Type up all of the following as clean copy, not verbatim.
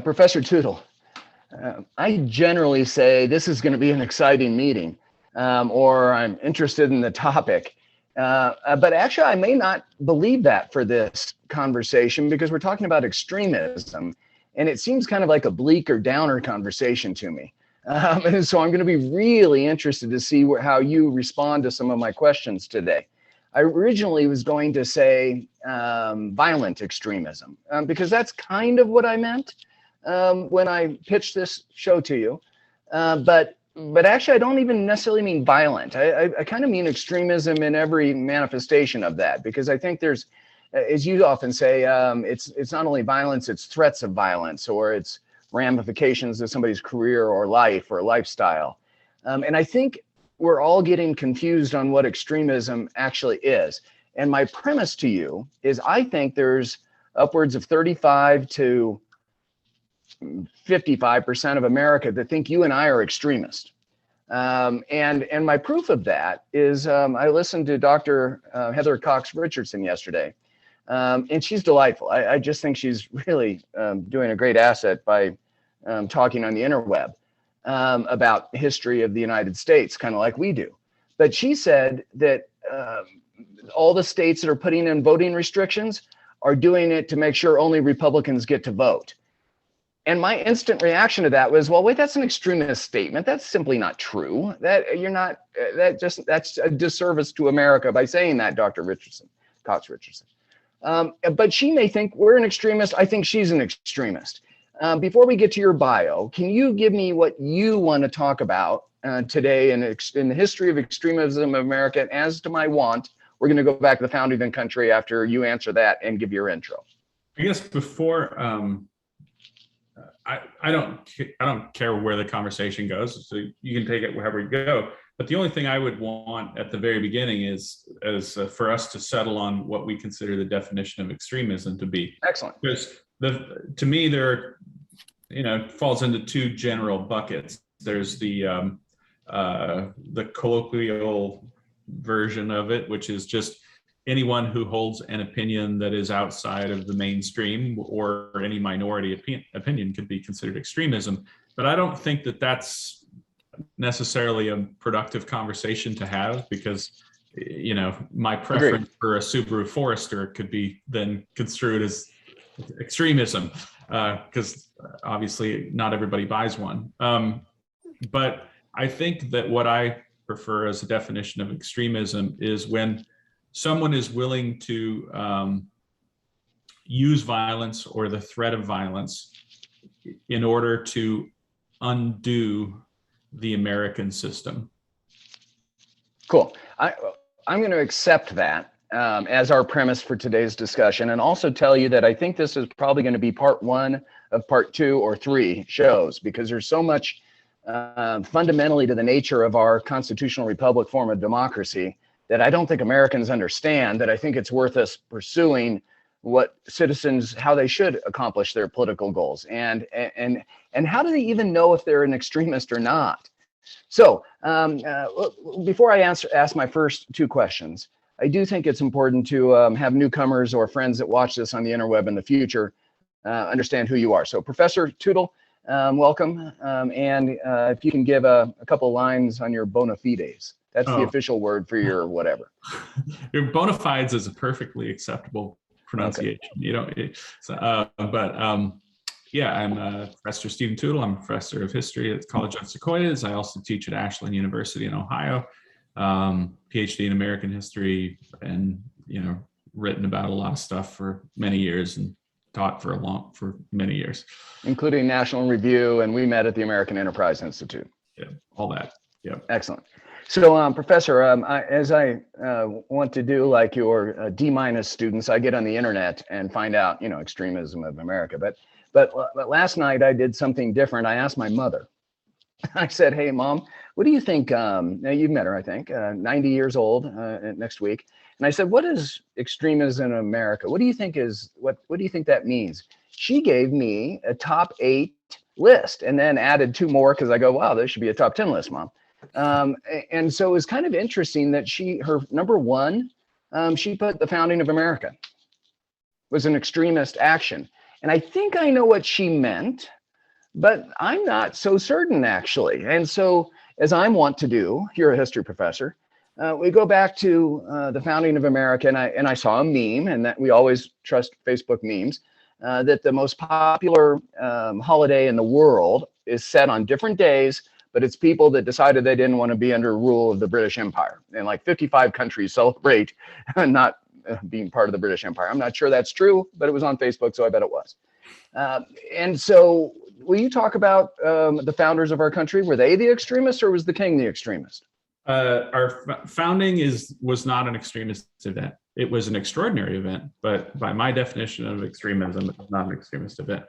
Professor Tootle, I generally say this is going to be an exciting meeting, or I'm interested in the topic. But actually, I may not believe that for this conversation because we're talking about extremism, and it seems kind of like a bleak or downer conversation to me. And so I'm going to be really interested to see how you respond to some of my questions today. I originally was going to say violent extremism, because that's kind of what I meant when I pitched this show to you. But actually, I don't even necessarily mean violent. I kind of mean extremism in every manifestation of that, because I think there's, as you often say, it's not only violence, it's threats of violence, or it's ramifications of somebody's career or life or lifestyle. And I think we're all getting confused on what extremism actually is. And my premise to you is I think there's upwards of 35 to 55% of America that think you and I are extremists. And my proof of that is I listened to Dr. Heather Cox Richardson yesterday, and she's delightful. I just think she's really doing a great asset by talking on the interweb about history of the United States, kind of like we do. But she said that all the states that are putting in voting restrictions are doing it to make sure only Republicans get to vote. And my instant reaction to that was, well, wait, that's an extremist statement. That's simply not true. That's a disservice to America by saying that, Dr. Richardson, Cox Richardson. But she may think we're an extremist. I think she's an extremist. Before we get to your bio, can you give me what you want to talk about today in the history of extremism in America? And as to my want, we're going to go back to the founding of the country after you answer that and give your intro. I guess before, I don't care where the conversation goes, so you can take it wherever you go. But the only thing I would want at the very beginning is for us to settle on what we consider the definition of extremism to be. Excellent. Because to me, there, falls into two general buckets. There's the colloquial version of it, which is just anyone who holds an opinion that is outside of the mainstream, or any minority opinion could be considered extremism. But I don't think that that's necessarily a productive conversation to have, because my preference for a Subaru Forester could be then construed as extremism, because obviously not everybody buys one. But I think that what I prefer as a definition of extremism is when someone is willing to use violence or the threat of violence in order to undo the American system. Cool. I'm going to accept that as our premise for today's discussion, and also tell you that I think this is probably going to be part one of part 2 or 3 shows, because there's so much fundamentally to the nature of our constitutional republic form of democracy that I don't think Americans understand, that I think it's worth us pursuing what citizens, how they should accomplish their political goals, and how do they even know if they're an extremist or not. So before I ask my first 2 questions, I do think it's important to have newcomers or friends that watch this on the interweb in the future understand who you are. So Professor Tootle, welcome, and if you can give a couple lines on your bona fides. That's the official word for your whatever. Your bona fides is a perfectly acceptable pronunciation. Okay. I'm Professor Stephen Tootle. I'm a professor of history at the College of Sequoias. I also teach at Ashland University in Ohio. PhD in American history, and written about a lot of stuff for many years, and taught for many years, including National Review, and we met at the American Enterprise Institute. Yeah, all that. Yeah. Excellent. So, Professor, as I want to do, like your D- students, I get on the internet and find out, extremism of America. But last night I did something different. I asked my mother. I said, "Hey, Mom, what do you think?" Now you've met her, I think, 90 years old next week. And I said, "What is extremism in America? What do you think what do you think that means?" She gave me a top 8 list, and then added 2 more because I go, "Wow, there should be a top 10 list, Mom." And so it was kind of interesting that her number 1, she put the founding of America was an extremist action. And I think I know what she meant, but I'm not so certain actually. And so, as I'm wont to do, you're a history professor, we go back to the founding of America, and I saw a meme, and that we always trust Facebook memes, that the most popular holiday in the world is set on different days, but it's people that decided they didn't want to be under rule of the British Empire. And like 55 countries celebrate not being part of the British Empire. I'm not sure that's true, but it was on Facebook, so I bet it was. And so, will you talk about the founders of our country? Were they the extremists, or was the king the extremist? Our founding was not an extremist event. It was an extraordinary event, but by my definition of extremism, it was not an extremist event,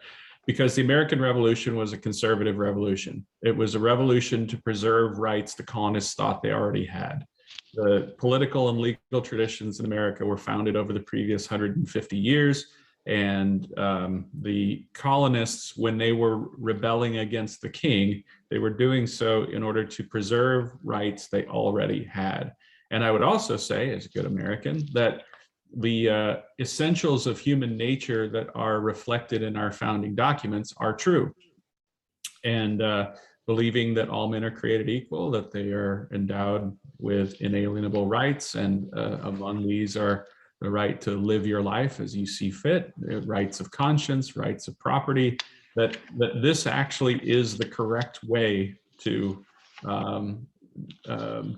because the American Revolution was a conservative revolution. It was a revolution to preserve rights the colonists thought they already had. The political and legal traditions in America were founded over the previous 150 years. And the colonists, when they were rebelling against the king, they were doing so in order to preserve rights they already had. And I would also say, as a good American, that the essentials of human nature that are reflected in our founding documents are true. And believing that all men are created equal, that they are endowed with inalienable rights, and among these are the right to live your life as you see fit, rights of conscience, rights of property, that this actually is the correct way to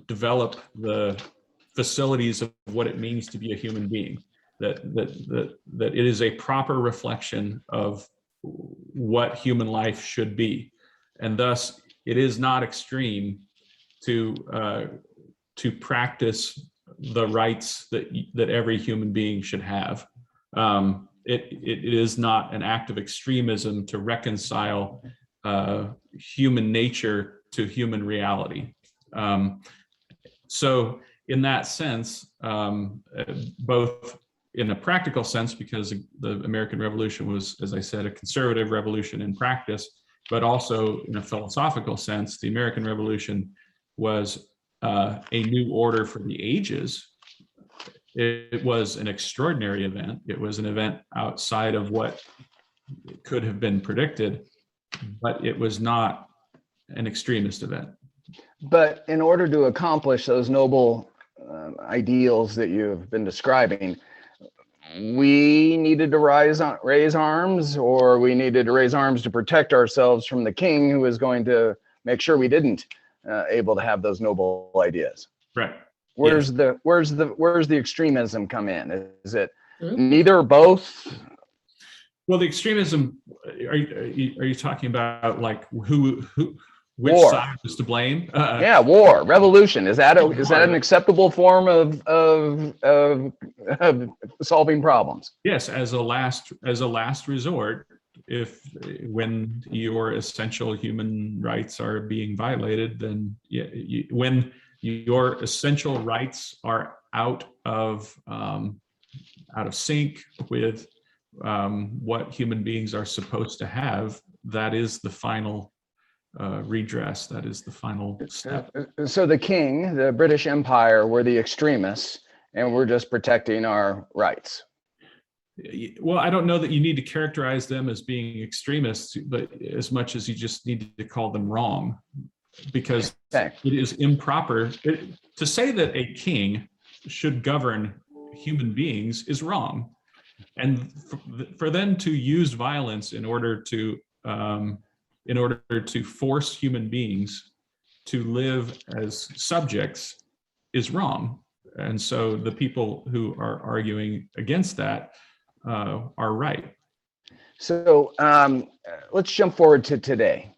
develop the facilities of what it means to be a human being, that it is a proper reflection of what human life should be. And thus, it is not extreme to practice the rights that every human being should have. It is not an act of extremism to reconcile human nature to human reality. So in that sense, both in a practical sense, because the American Revolution was, as I said, a conservative revolution in practice, but also in a philosophical sense, the American Revolution was a new order for the ages. It was an extraordinary event. It was an event outside of what could have been predicted, but it was not an extremist event. But in order to accomplish those noble ideals that you've been describing, we needed to raise arms, or we needed to raise arms to protect ourselves from the king, who was going to make sure we didn't able to have those noble ideas. Right. Where's the extremism come in? Is it neither or both? Well, the extremism, are you talking about like which war. side is to blame? Yeah, war, revolution. Is that an acceptable form of solving problems? Yes, as a last resort, when your essential human rights are being violated, then when your essential rights are out of sync with what human beings are supposed to have, that is the final redress. That is the final step. So the king, the British Empire, were the extremists, and we're just protecting our rights. Well, I don't know that you need to characterize them as being extremists, but as much as you just need to call them wrong, because it is improper to say that a king should govern human beings is wrong, and for them to use violence in order to force human beings to live as subjects is wrong. And so the people who are arguing against that are right. So let's jump forward to today.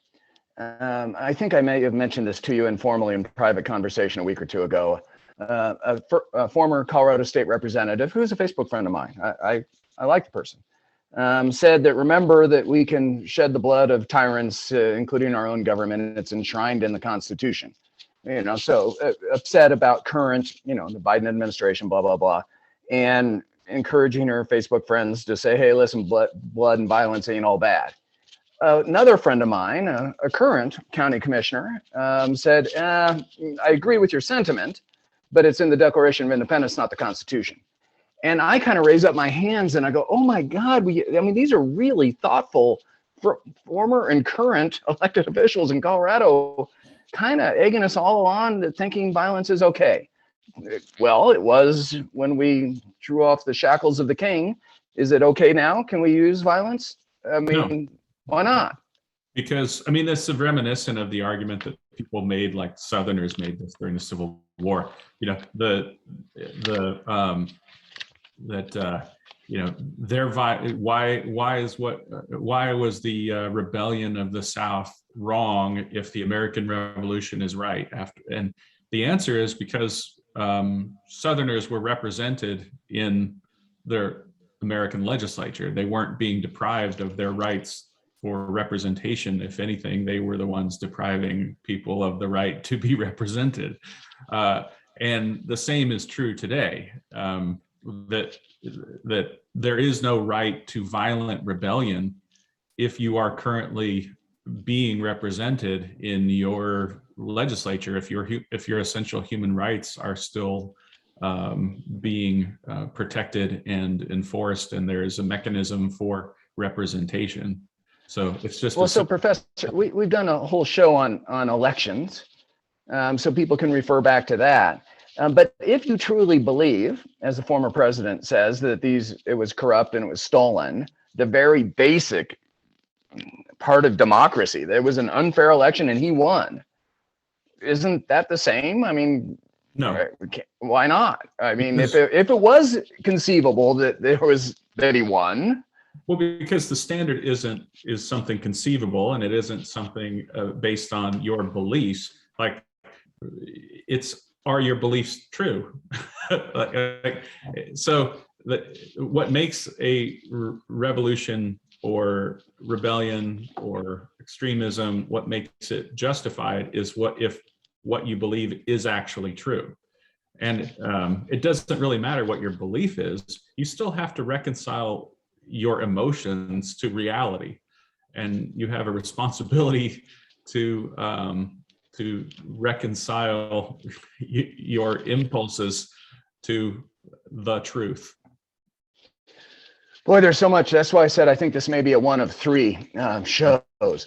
I think I may have mentioned this to you informally in private conversation a week or two ago. A former Colorado State representative, who's a Facebook friend of mine, I like the person, said that remember that we can shed the blood of tyrants, including our own government. It's enshrined in the Constitution. So upset about current, the Biden administration, blah, blah, blah. And encouraging her Facebook friends to say, hey, listen, blood and violence ain't all bad. Another friend of mine, a current county commissioner, said, I agree with your sentiment, but it's in the Declaration of Independence, not the Constitution. And I kind of raise up my hands and I go, oh my God, these are really thoughtful former and current elected officials in Colorado kind of egging us all on to thinking violence is okay. Well, it was when we drew off the shackles of the king. Is it okay now? Can we use violence? I mean, no. Why not? Because, I mean, this is reminiscent of the argument that people made, like Southerners made this during the Civil War. You know, why was the rebellion of the South wrong if the American Revolution is right? And the answer is because Southerners were represented in their American legislature. They weren't being deprived of their rights for representation. If anything, they were the ones depriving people of the right to be represented. And the same is true today. That there is no right to violent rebellion if you are currently being represented in your legislature, if your essential human rights are still being protected and enforced, and there is a mechanism for representation. So it's just so Professor, we've done a whole show on elections, so people can refer back to that. But if you truly believe, as the former president says, that it was corrupt and it was stolen, the very basic part of democracy, there was an unfair election and he won. Isn't that the same? I mean, no. Why not? I mean, if it was conceivable that he won. Well, because the standard is something conceivable, and it isn't something based on your beliefs. Like, are your beliefs true? So what makes a revolution or rebellion or extremism, what makes it justified is what you believe is actually true. And it doesn't really matter what your belief is. You still have to reconcile your emotions to reality. And you have a responsibility to reconcile your impulses to the truth. Boy, there's so much. That's why I said I think this may be a one of three shows.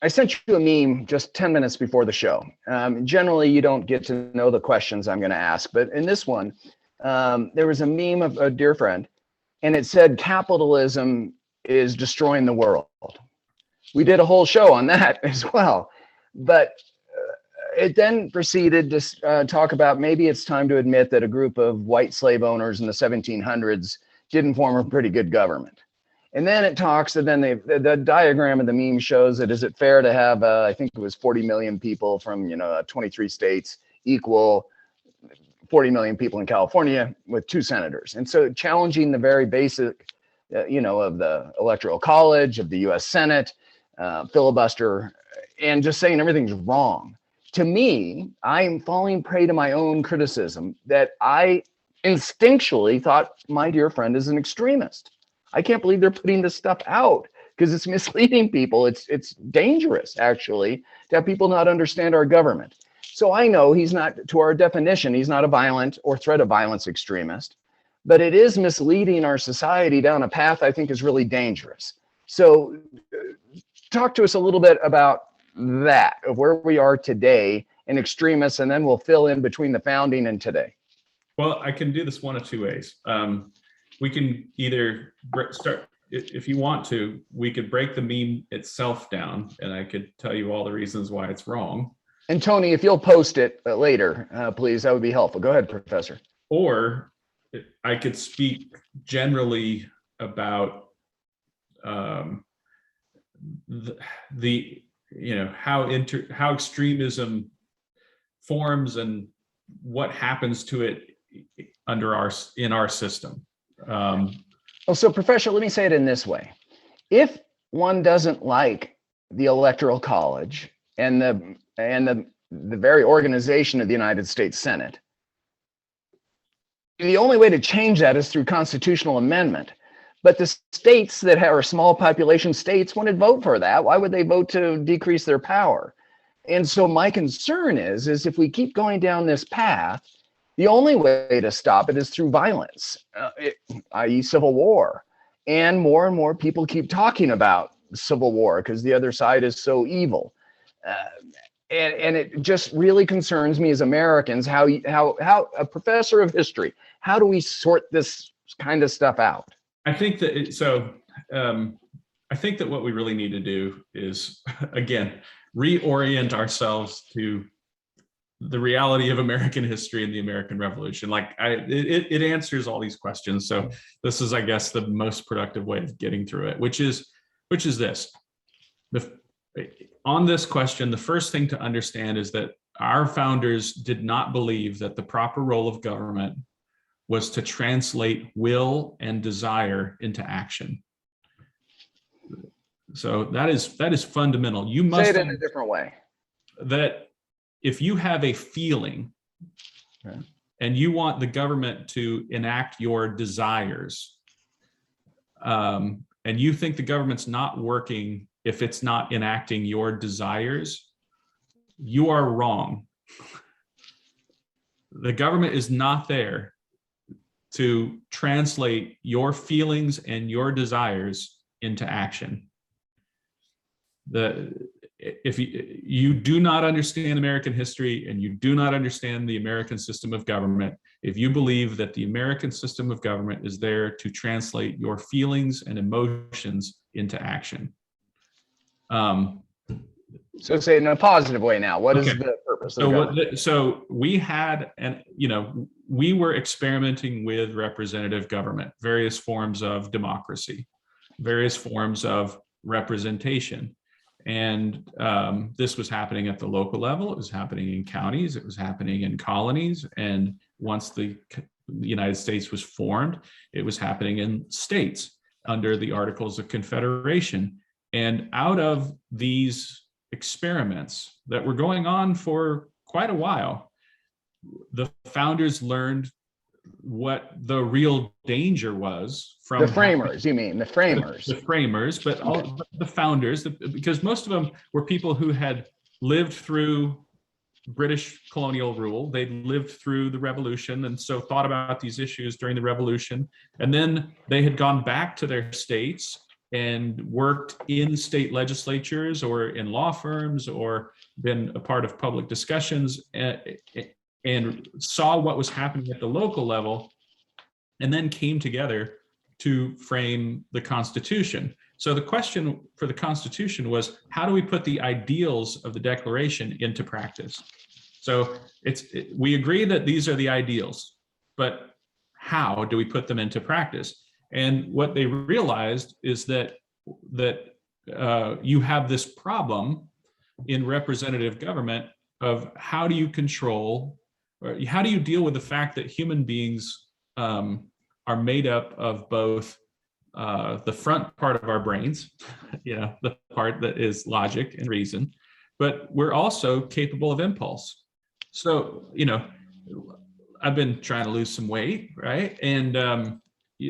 I sent you a meme just 10 minutes before the show. Generally, you don't get to know the questions I'm going to ask, but in this one, there was a meme of a dear friend, and it said, capitalism is destroying the world. We did a whole show on that as well. But it then proceeded to talk about maybe it's time to admit that a group of white slave owners in the 1700s didn't form a pretty good government. And then it talks, and then the diagram of the meme shows that is it fair to have, I think it was 40 million people from 23 states equal 40 million people in California with 2 senators. And so challenging the very basic, of the Electoral College, of the US Senate, filibuster, and just saying everything's wrong. To me, I'm falling prey to my own criticism that I instinctually thought my dear friend is an extremist. I can't believe they're putting this stuff out because it's misleading people. It's dangerous, actually, to have people not understand our government. So I know he's not, to our definition, he's not a violent or threat of violence extremist, but it is misleading our society down a path I think is really dangerous. So talk to us a little bit about that, of where we are today in extremists, and then we'll fill in between the founding and today. Well, I can do this one of 2 ways. We can either start, if you want to, we could break the meme itself down, and I could tell you all the reasons why it's wrong. And Tony, if you'll post it later, please, that would be helpful. Go ahead, Professor. Or I could speak generally about how extremism forms and what happens to it in our system. So Professor, let me say it in this way. If one doesn't like the Electoral College and the very organization of the United States Senate, the only way to change that is through constitutional amendment. But the states that are small population states wouldn't vote for that. Why would they vote to decrease their power? And so my concern is if we keep going down this path, The only way to stop it is through violence, i.e. civil war. And more people keep talking about civil war because the other side is so evil. Uh, and it just really concerns me as Americans how a professor of history, how do we sort this kind of stuff out? I think that I think that what we really need to do is, again, reorient ourselves to the reality of American history and the American Revolution. Like it answers all these questions. So this is, I guess, the most productive way of getting through it, which is this. On this question, the first thing to understand is that our founders did not believe that the proper role of government was to translate will and desire into action. So that is fundamental. You must say it in a different way. That if you have a feeling, okay, and you want the government to enact your desires, and you think the government's not working if it's not enacting your desires, you are wrong. The government is not there to translate your feelings and your desires into action. If you do not understand American history and you do not understand the American system of government, if you believe that the American system of government is there to translate your feelings and emotions into action. So say it in a positive way now. What is the purpose of the government? So we had, and we were experimenting with representative government, various forms of democracy, various forms of representation. And this was happening at the local level. It was happening in counties. It was happening in colonies. And once the United States was formed, it was happening in states under the Articles of Confederation. And out of these experiments that were going on for quite a while, the founders learned what the real danger was from the framers. You mean the framers? The framers, but all the founders, because most of them were people who had lived through British colonial rule. They'd lived through the revolution, and so thought about these issues during the revolution. And then they had gone back to their states and worked in state legislatures or in law firms or been a part of public discussions and saw what was happening at the local level, and then came together to frame the Constitution. So the question for the Constitution was, how do we put the ideals of the Declaration into practice? So we agree that these are the ideals, but how do we put them into practice? And what they realized is that you have this problem in representative government of how do you control, or how do you deal with the fact that human beings are made up of both the front part of our brains, the part that is logic and reason, but we're also capable of impulse. So, I've been trying to lose some weight, right? And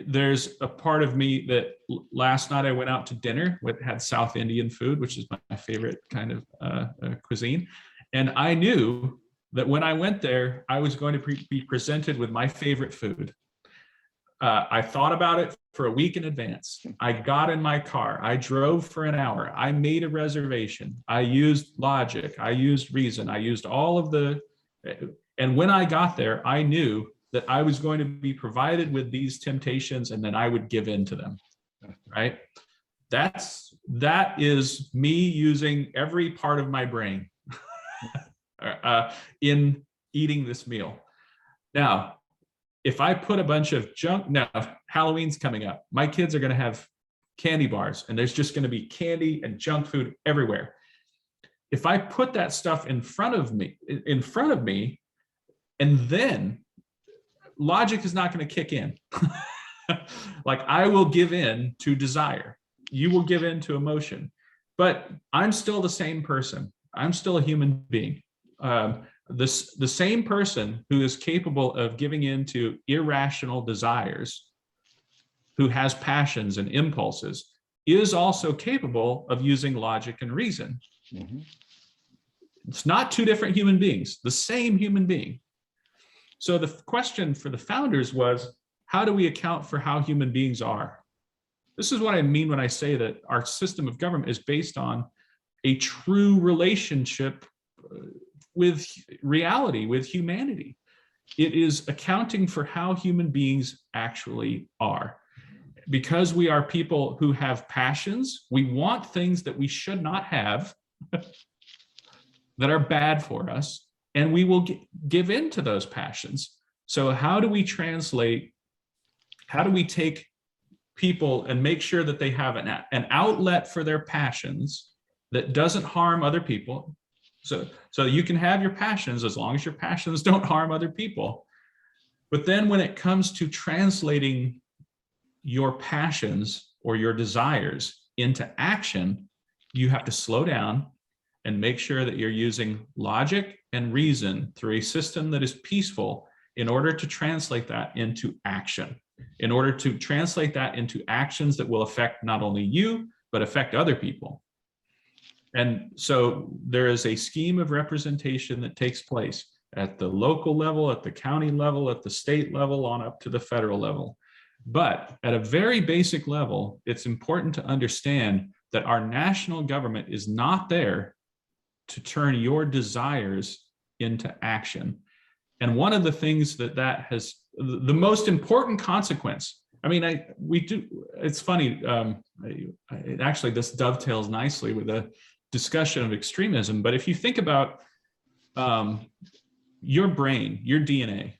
there's a part of me that last night I went out to dinner had South Indian food, which is my favorite kind of cuisine. And I knew that when I went there, I was going to be presented with my favorite food. I thought about it for a week in advance. I got in my car. I drove for an hour. I made a reservation. I used logic. I used reason. I used all of and when I got there, I knew that I was going to be provided with these temptations and then I would give in to them, right? That is me using every part of my brain in eating this meal. Now, if I put a bunch of junk, now Halloween's coming up, my kids are going to have candy bars and there's just going to be candy and junk food everywhere. If I put that stuff in front of me, and then logic is not going to kick in. Like I will give in to desire. You will give in to emotion, but I'm still the same person. I'm still a human being. The same person who is capable of giving in to irrational desires, who has passions and impulses, is also capable of using logic and reason. Mm-hmm. It's not two different human beings, the same human being. So the question for the founders was, how do we account for how human beings are? This is what I mean when I say that our system of government is based on a true relationship with reality, with humanity. It is accounting for how human beings actually are. Because we are people who have passions, we want things that we should not have, that are bad for us, and we will give in to those passions. So how do we take people and make sure that they have an outlet for their passions that doesn't harm other people? So you can have your passions as long as your passions don't harm other people. But then when it comes to translating your passions or your desires into action, you have to slow down and make sure that you're using logic and reason through a system that is peaceful in order to translate that into action, in order to translate that into actions that will affect not only you, but affect other people. And so there is a scheme of representation that takes place at the local level, at the county level, at the state level, on up to the federal level. But at a very basic level, it's important to understand that our national government is not there to turn your desires into action. And one of the things that has the most important consequence, I mean, it's funny, actually this dovetails nicely with a discussion of extremism, but if you think about your brain, your DNA,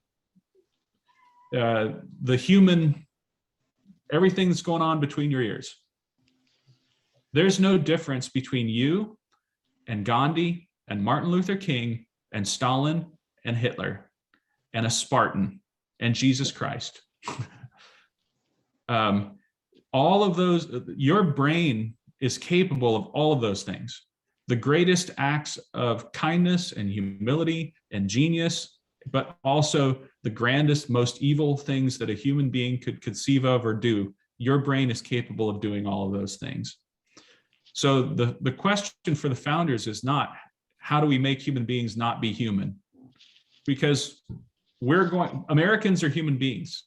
the human, everything that's going on between your ears, there's no difference between you and Gandhi and Martin Luther King and Stalin and Hitler and a Spartan and Jesus Christ. All of those, your brain is capable of all of those things. The greatest acts of kindness and humility and genius, but also the grandest, most evil things that a human being could conceive of or do. Your brain is capable of doing all of those things. So the question for the founders is not, how do we make human beings not be human? Because Americans are human beings.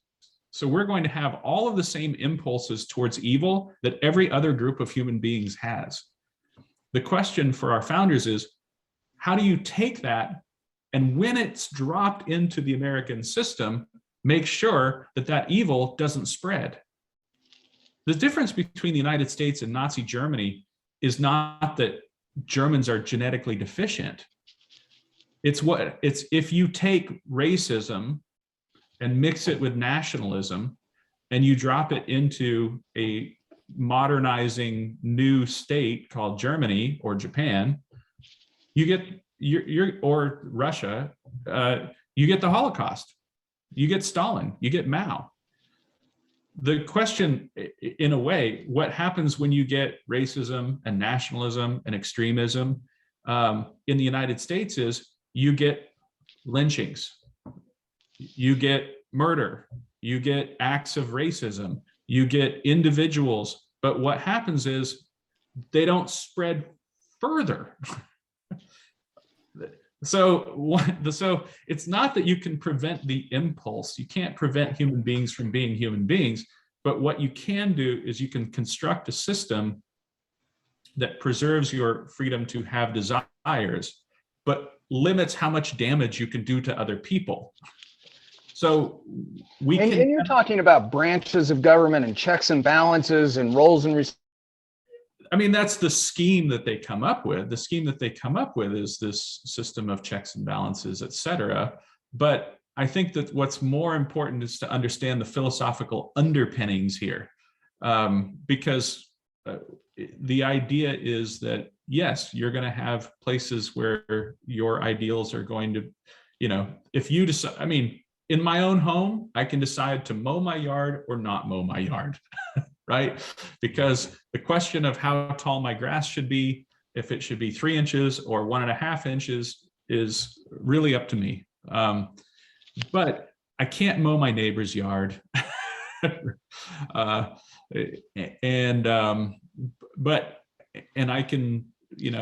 So we're going to have all of the same impulses towards evil that every other group of human beings has. The question for our founders is, how do you take that, and when it's dropped into the American system, make sure that that evil doesn't spread? The difference between the United States and Nazi Germany is not that Germans are genetically deficient. It's if you take racism and mix it with nationalism and you drop it into a modernizing new state called Germany or Japan, you get or Russia, you get the Holocaust, you get Stalin, you get Mao. The question, in a way, what happens when you get racism and nationalism and extremism in the United States is you get lynchings, you get murder, you get acts of racism, you get individuals, but what happens is they don't spread further. So it's not that you can prevent the impulse. You can't prevent human beings from being human beings, but what you can do is you can construct a system that preserves your freedom to have desires, but limits how much damage you can do to other people. So and you're talking about branches of government and checks and balances and roles and I mean, that's the scheme that they come up with. The scheme that they come up with is this system of checks and balances, et cetera. But I think that what's more important is to understand the philosophical underpinnings here, because the idea is that, yes, you're going to have places where your ideals are going to, if you decide, I mean, in my own home, I can decide to mow my yard or not mow my yard. Right? Because the question of how tall my grass should be, if it should be 3 inches or 1.5 inches, is really up to me. But I can't mow my neighbor's yard. And I can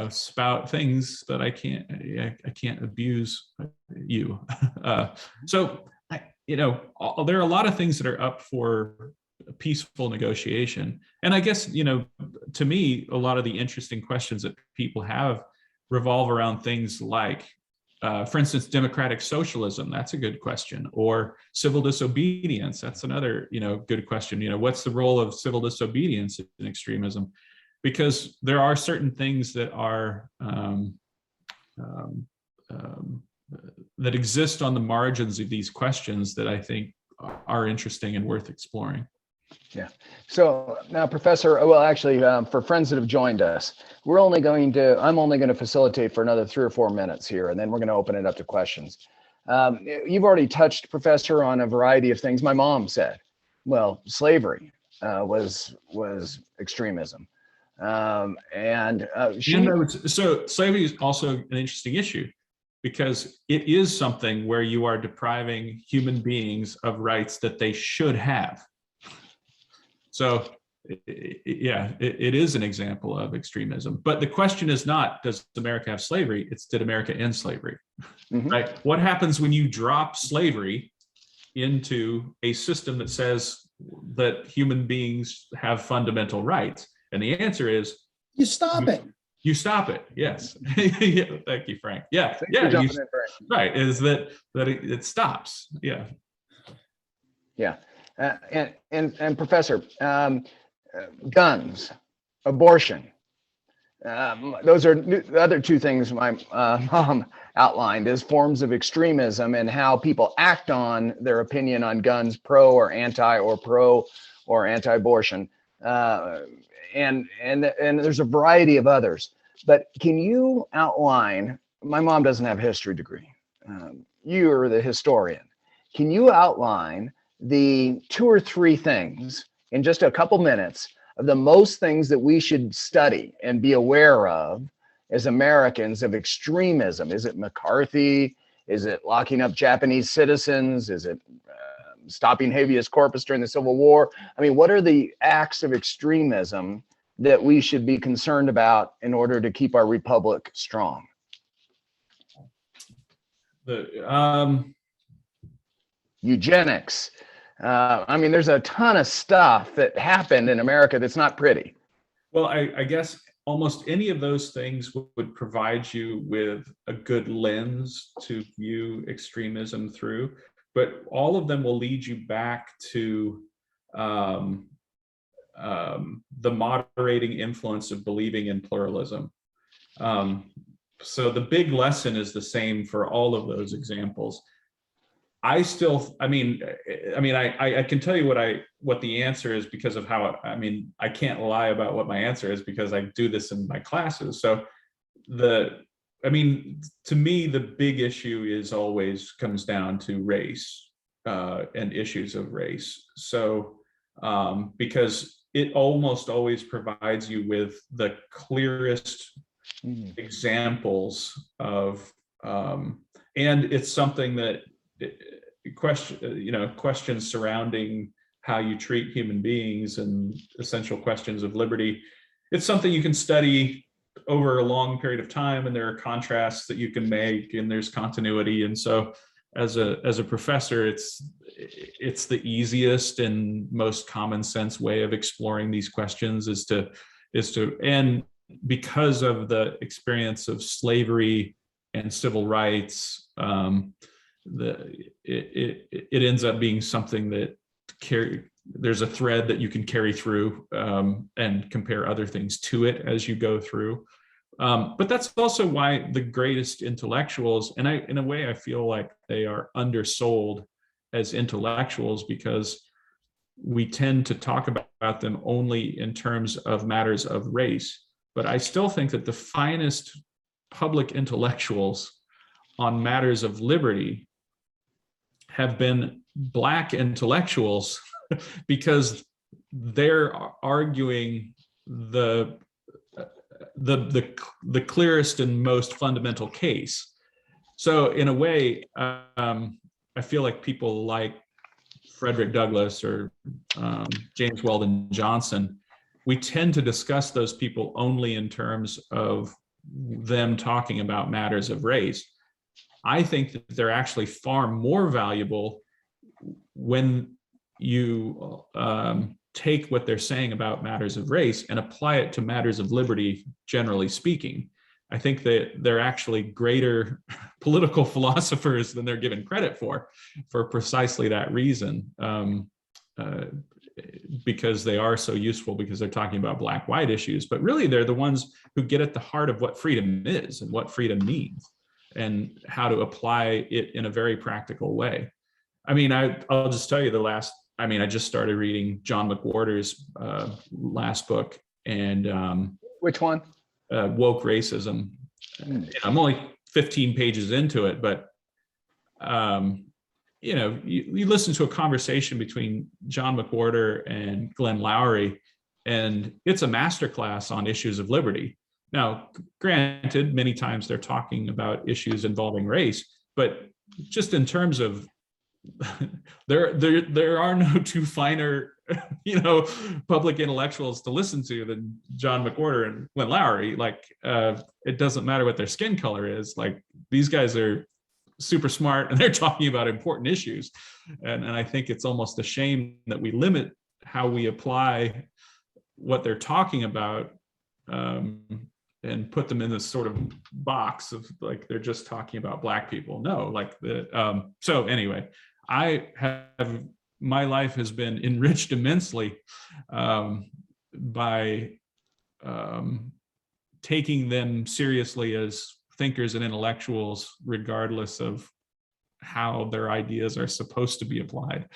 spout things that I can't abuse you. So there are a lot of things that are up for peaceful negotiation. And I guess, to me, a lot of the interesting questions that people have revolve around things like, for instance, democratic socialism. That's a good question. Or civil disobedience. That's another, good question. What's the role of civil disobedience in extremism? Because there are certain things that are that exist on the margins of these questions that I think are interesting and worth exploring. Yeah. So now, Professor, well, actually, for friends that have joined us, I'm only going to facilitate for another 3 or 4 minutes here, and then we're going to open it up to questions. You've already touched, Professor, on a variety of things. My mom said, well, slavery was extremism. So slavery is also an interesting issue, because it is something where you are depriving human beings of rights that they should have. So it is an example of extremism. But the question is not, does America have slavery? It's, did America end slavery? Mm-hmm. Right? What happens when you drop slavery into a system that says that human beings have fundamental rights? And the answer is, you stop it. You stop it. Yes. Yeah, thank you, Frank. Yeah. Right. Is that it stops. Yeah. Yeah. And Professor, guns, abortion. Those are the other 2 things my mom outlined as forms of extremism, and how people act on their opinion on guns, pro or anti-abortion. And there's a variety of others. But can you outline, my mom doesn't have a history degree. You are the historian. Can you outline the 2 or 3 things in just a couple minutes of the most things that we should study and be aware of as Americans of extremism? Is it McCarthy? Is it locking up Japanese citizens? Is it stopping habeas corpus during the Civil War? I mean, what are the acts of extremism that we should be concerned about in order to keep our republic strong? Eugenics. There's a ton of stuff that happened in America that's not pretty. Well, I guess almost any of those things would provide you with a good lens to view extremism through, but all of them will lead you back to the moderating influence of believing in pluralism. So the big lesson is the same for all of those examples. I can tell you what the answer is because of how, I can't lie about what my answer is because I do this in my classes. So to me, the big issue comes down to race and issues of race. So, because it almost always provides you with the clearest examples of, and it's something that questions surrounding how you treat human beings and essential questions of liberty. It's something you can study over a long period of time, and there are contrasts that you can make, and there's continuity. And so, as a professor, it's the easiest and most common sense way of exploring these questions is to and because of the experience of slavery and civil rights, it ends up being something that there's a thread that you can carry through and compare other things to it as you go through. But that's also why the greatest intellectuals, and in a way I feel like they are undersold as intellectuals, because we tend to talk about them only in terms of matters of race. But I still think that the finest public intellectuals on matters of liberty have been Black intellectuals because they're arguing the clearest and most fundamental case. So in a way, I feel like people like Frederick Douglass or James Weldon Johnson, we tend to discuss those people only in terms of them talking about matters of race. I think that they're actually far more valuable when you take what they're saying about matters of race and apply it to matters of liberty, generally speaking. I think that they're actually greater political philosophers than they're given credit for precisely that reason, because they are so useful, because they're talking about black-white issues. But really, they're the ones who get at the heart of what freedom is and what freedom means and how to apply it in a very practical way. I mean, I'll just tell you I just started reading John McWhorter's last book, and Which one? Woke Racism. I'm only 15 pages into it, but you listen to a conversation between John McWhorter and Glenn Loury, and it's a masterclass on issues of liberty. Now, granted, many times they're talking about issues involving race, but just in terms of there are no two finer, public intellectuals to listen to than John McWhorter and Glenn Loury. Like, it doesn't matter what their skin color is. Like, these guys are super smart and they're talking about important issues. And I think it's almost a shame that we limit how we apply what they're talking about, and put them in this sort of box of like, they're just talking about Black people. No, like so anyway, my life has been enriched immensely by taking them seriously as thinkers and intellectuals, regardless of how their ideas are supposed to be applied.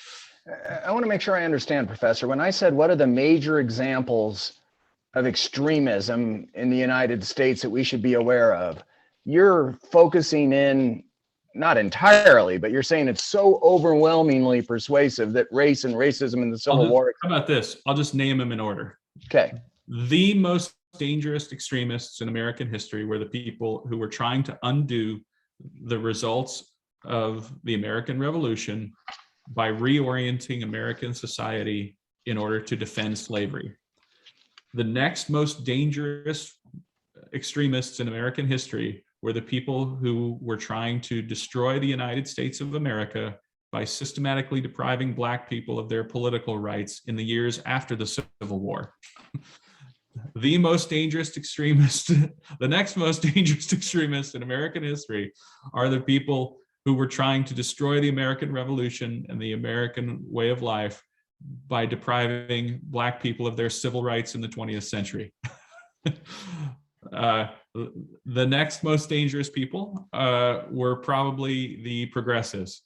I want to make sure I understand, Professor. When I said, what are the major examples of extremism in the United States that we should be aware of, you're focusing in, not entirely, but you're saying it's so overwhelmingly persuasive that race and racism in the Civil War. How about this? I'll just name them in order. Okay. The most dangerous extremists in American history were the people who were trying to undo the results of the American Revolution by reorienting American society in order to defend slavery. The next most dangerous extremists in American history were the people who were trying to destroy the United States of America by systematically depriving Black people of their political rights in the years after the Civil War. The most dangerous extremist, the next most dangerous extremists in American history are the people who were trying to destroy the American Revolution and the American way of life by depriving Black people of their civil rights in the 20th century. The next most dangerous people were probably the progressives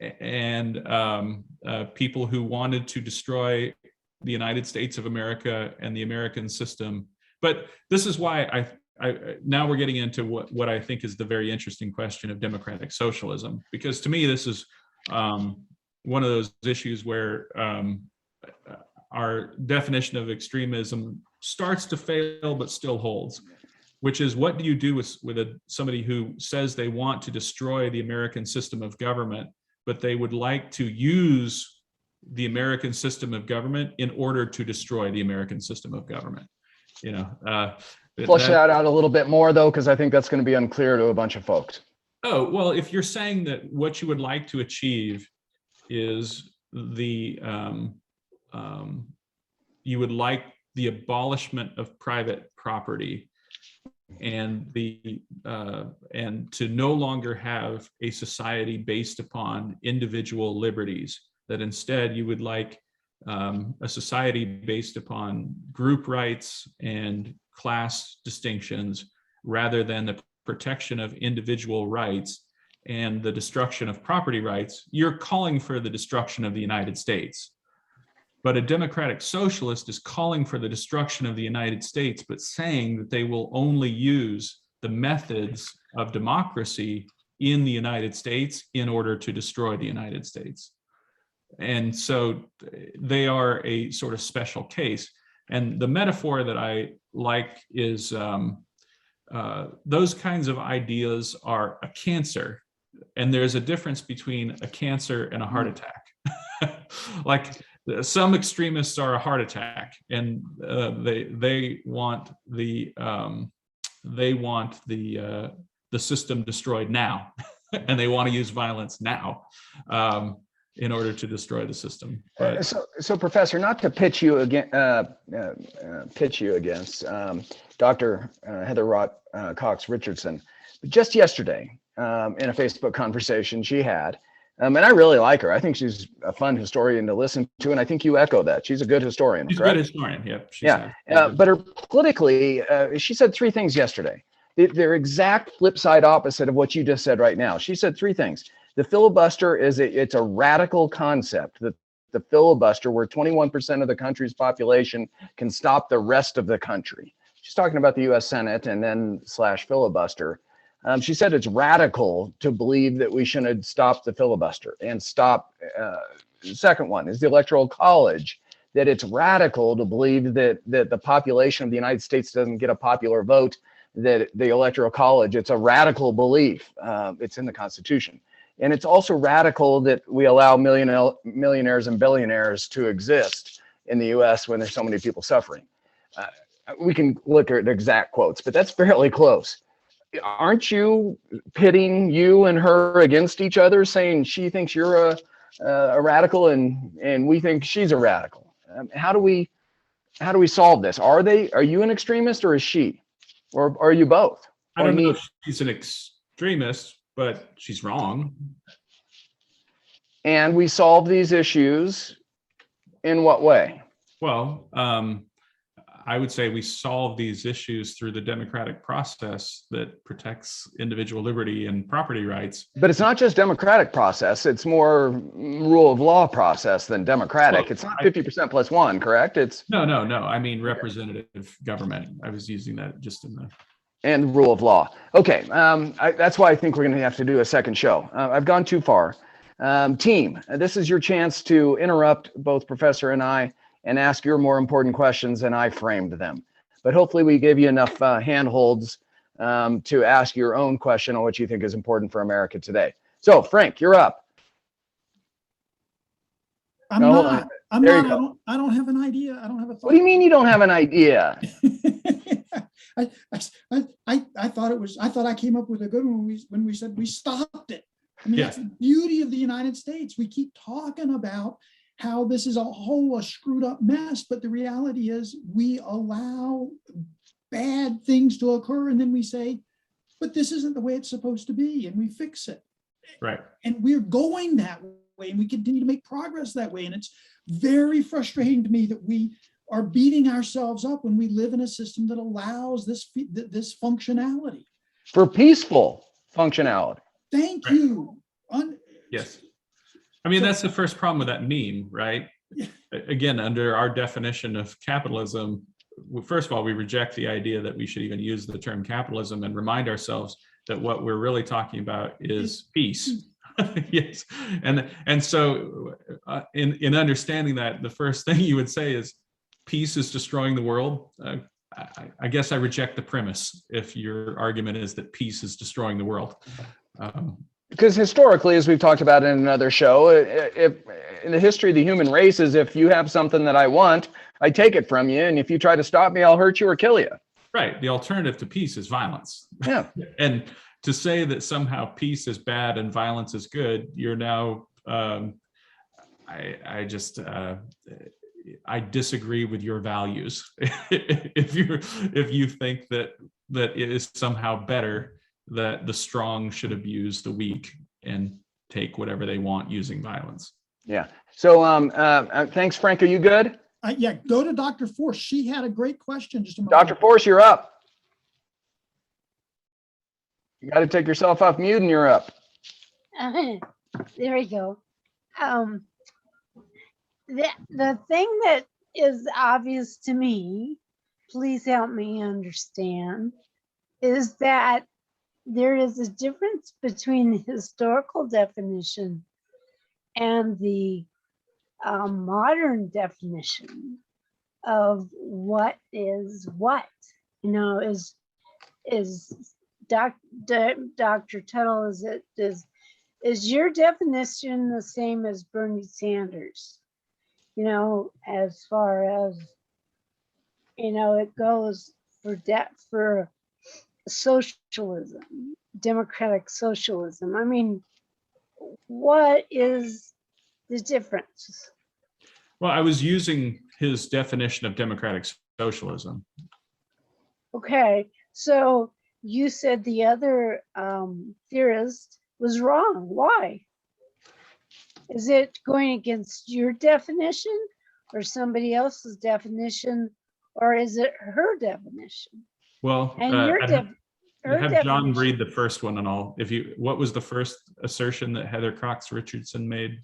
and people who wanted to destroy the United States of America and the American system. But this is why now we're getting into what I think is the very interesting question of democratic socialism, because to me, this is one of those issues where our definition of extremism starts to fail but still holds, which is, what do you do with somebody who says they want to destroy the American system of government, but they would like to use the American system of government in order to destroy the American system of government? Flush that out a little bit more, though, because I think that's going to be unclear to a bunch of folks. Oh, well, if you're saying that what you would like to achieve is you would like the abolishment of private property and to no longer have a society based upon individual liberties, that instead you would like a society based upon group rights and class distinctions rather than the protection of individual rights and the destruction of property rights, you're calling for the destruction of the United States. But a democratic socialist is calling for the destruction of the United States, but saying that they will only use the methods of democracy in the United States in order to destroy the United States. And so they are a sort of special case. And the metaphor that I like is those kinds of ideas are a cancer. And there's a difference between a cancer and a heart attack. Like, some extremists are a heart attack, and they want the they want the system destroyed now, and they want to use violence now in order to destroy the system. But so Professor, not to pitch you again, pitch you against Dr. Heather Rott Cox Richardson, but just yesterday in a Facebook conversation she had. And I really like her. I think she's a fun historian to listen to, and I think you echo that. She's a good historian. She's correct? a good historian. Yep. But her politically, she said three things yesterday. They're exact flip side opposite of what you just said right now. She said three things. The filibuster it's a radical concept. That the filibuster, where 21% of the country's population can stop the rest of the country. She's talking about the U.S. Senate and then / filibuster. She said it's radical to believe that we shouldn't stop the filibuster and stop. The second one is the Electoral College, that it's radical to believe that the population of the United States doesn't get a popular vote, that the Electoral College, it's a radical belief. It's in the Constitution. And it's also radical that we allow millionaires and billionaires to exist in the US when there's so many people suffering. We can look at exact quotes, but that's fairly close. Aren't you pitting you and her against each other, saying she thinks you're a radical and we think she's a radical? How do we solve this? Are you an extremist, or is she, or are you both? I don't know if she's an extremist, but she's wrong. And we solve these issues in what way? Well, I would say we solve these issues through the democratic process that protects individual liberty and property rights. But it's not just democratic process. It's more rule of law process than democratic. Well, it's not 50% plus one, correct? It's no. I mean, representative government. I was using that just in the. And rule of law. Okay, that's why I think we're going to have to do a second show. I've gone too far. Team, this is your chance to interrupt both Professor and I and ask your more important questions than I framed them. But hopefully we gave you enough handholds to ask your own question on what you think is important for America today. So, Frank, you're up. I don't have an idea. I don't have a thought. What do you mean you don't have an idea? I thought I came up with a good one when we said we stopped it. I mean, That's the beauty of the United States. We keep talking about how this is a screwed up mess, but the reality is we allow bad things to occur, and then we say, but this isn't the way it's supposed to be, and we fix it. Right. And we're going that way, and we continue to make progress that way. And it's very frustrating to me that we are beating ourselves up when we live in a system that allows this functionality. For peaceful functionality. Thank you. Yes. I mean, that's the first problem with that meme, right? Again, under our definition of capitalism, first of all, we reject the idea that we should even use the term capitalism and remind ourselves that what we're really talking about is peace. Yes. And so in understanding that, the first thing you would say is peace is destroying the world. I guess I reject the premise if your argument is that peace is destroying the world. Because historically, as we've talked about in another show, if in the history of the human race is if you have something that I want, I take it from you. And if you try to stop me, I'll hurt you or kill you. Right. The alternative to peace is violence. Yeah. And to say that somehow peace is bad and violence is good, you're now, I disagree with your values. If you think that it is somehow better that the strong should abuse the weak and take whatever they want using violence. Yeah. So thanks, Frank. Are you good? Yeah, go to Dr. Force. She had a great question just a moment. Dr. Force, you're up. You got to take yourself off mute and you're up. There we go. The thing that is obvious to me, please help me understand, is that there is a difference between the historical definition and the modern definition of what is what. You know, is Dr. Tootle, is your definition the same as Bernie Sanders? You know, as far as, you know, it goes for socialism, democratic socialism. I mean, what is the difference? Well, I was using his definition of democratic socialism. Okay, so you said the other theorist was wrong. Why? Is it going against your definition or somebody else's definition, or is it her definition? Well, And your have John definition. read the first one and all. What was the first assertion that Heather Cox Richardson made?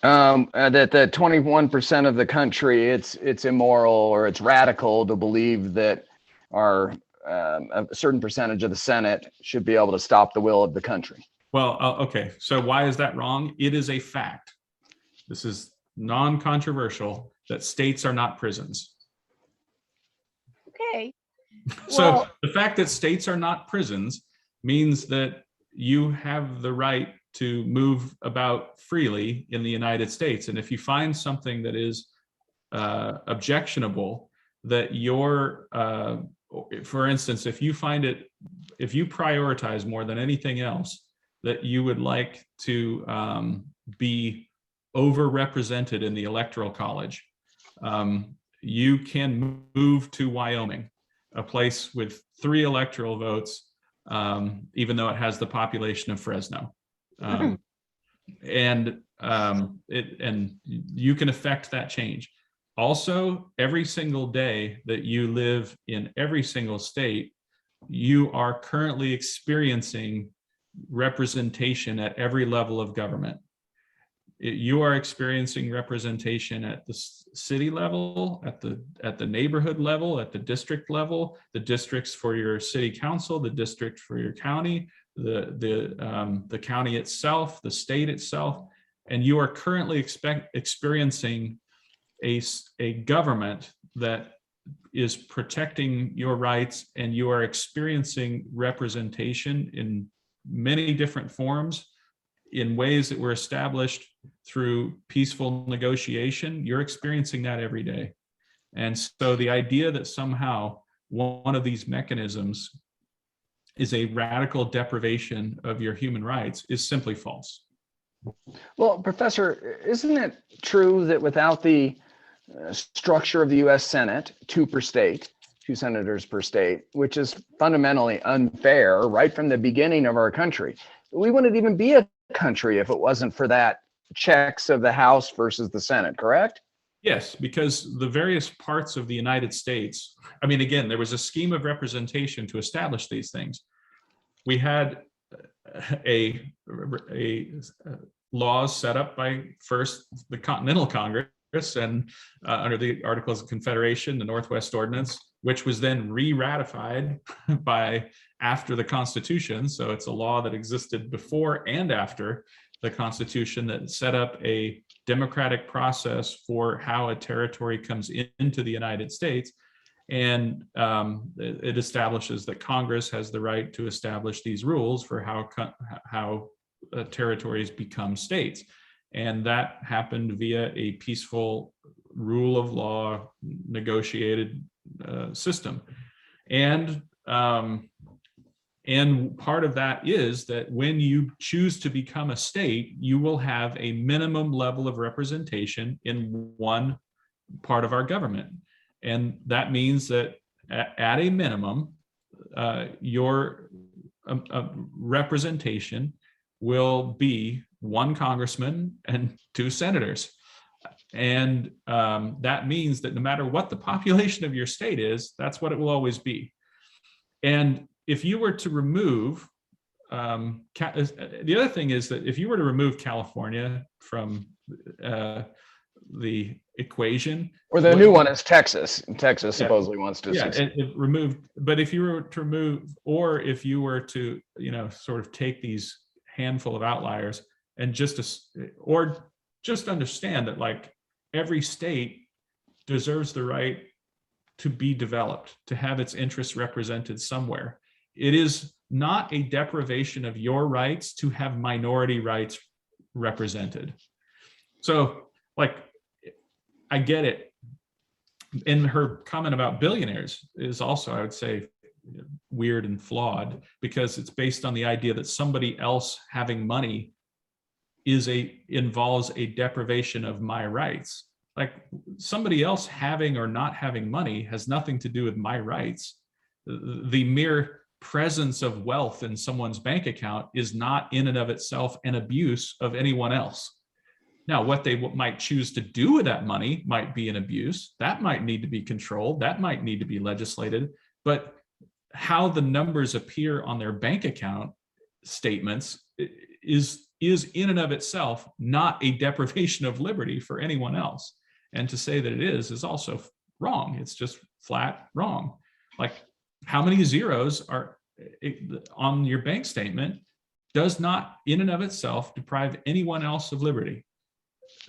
That the 21% of the country, it's immoral or it's radical to believe that a certain percentage of the Senate should be able to stop the will of the country. Well, okay. So why is that wrong? It is a fact. This is non-controversial that states are not prisons. Okay. So Well, the fact that states are not prisons means that you have the right to move about freely in the United States. And if you find something that is objectionable, that for instance, if you prioritize more than anything else, that you would like to be overrepresented in the Electoral College, you can move to Wyoming, a place with 3 electoral votes, even though it has the population of Fresno. And you can affect that change. Also, every single day that you live in every single state, you are currently experiencing representation at every level of government. You are experiencing representation at the city level, at the neighborhood level, at the district level, the districts for your city council, the district for your county, the county itself, the state itself, and you are currently experiencing a government that is protecting your rights, and you are experiencing representation in many different forms in ways that were established through peaceful negotiation. You're experiencing that every day. And so the idea that somehow one of these mechanisms is a radical deprivation of your human rights is simply false. Well, Professor, isn't it true that without the structure of the U.S. Senate, 2 per state, 2 senators per state, which is fundamentally unfair right from the beginning of our country, we wouldn't even be a country if it wasn't for that checks of the House versus the Senate, correct? Yes, because the various parts of the United States, I mean, again, there was a scheme of representation to establish these things. We had a laws set up by first the Continental Congress and under the Articles of Confederation, the Northwest Ordinance, which was then re-ratified by after the Constitution. So it's a law that existed before and after the Constitution that set up a democratic process for how a territory comes into the United States. And it establishes that Congress has the right to establish these rules for how territories become states. And that happened via a peaceful rule of law negotiated system. And part of that is that when you choose to become a state, you will have a minimum level of representation in one part of our government. And that means that at a minimum, your representation will be 1 congressman and 2 senators. And that means that no matter what the population of your state is, that's what it will always be. And if you were to remove, the other thing is that if you were to remove California from the equation, or the new one is Texas. Texas supposedly wants to. Yeah, it removed. But if you were to remove, or if you were to, sort of take these handful of outliers and just understand that like every state deserves the right to be developed, to have its interests represented somewhere. It is not a deprivation of your rights to have minority rights represented. So, like, I get it. And her comment about billionaires is also, I would say, weird and flawed, because it's based on the idea that somebody else having money involves a deprivation of my rights. Like, somebody else having or not having money has nothing to do with my rights. The mere presence of wealth in someone's bank account is not in and of itself an abuse of anyone else. Now, what they might choose to do with that money might be an abuse. That might need to be controlled. That might need to be legislated. But how the numbers appear on their bank account statements is in and of itself not a deprivation of liberty for anyone else. And to say that it is also wrong. It's just flat wrong. Like, how many zeros are on your bank statement does not in and of itself deprive anyone else of liberty.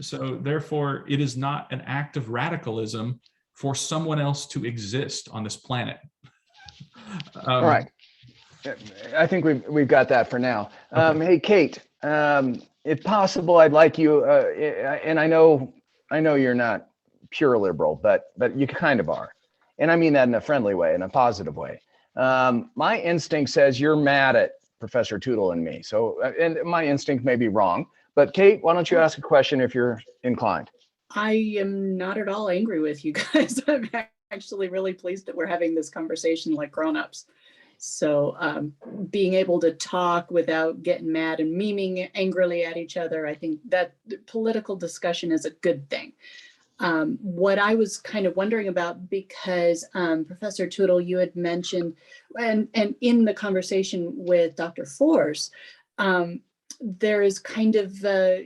So therefore, it is not an act of radicalism for someone else to exist on this planet. All right. I think we've got that for now. Okay. Hey, Kate, if possible, I'd like you, and I know you're not pure liberal, but you kind of are. And I mean that in a friendly way, in a positive way. My instinct says you're mad at Professor Tootle and me. So, and my instinct may be wrong, but Kate, why don't you ask a question if you're inclined? I am not at all angry with you guys. I'm actually really pleased that we're having this conversation like grown-ups. So being able to talk without getting mad and memeing angrily at each other, I think that political discussion is a good thing. What I was kind of wondering about, because Professor Tootle, you had mentioned, and in the conversation with Dr. Force, there is kind of, at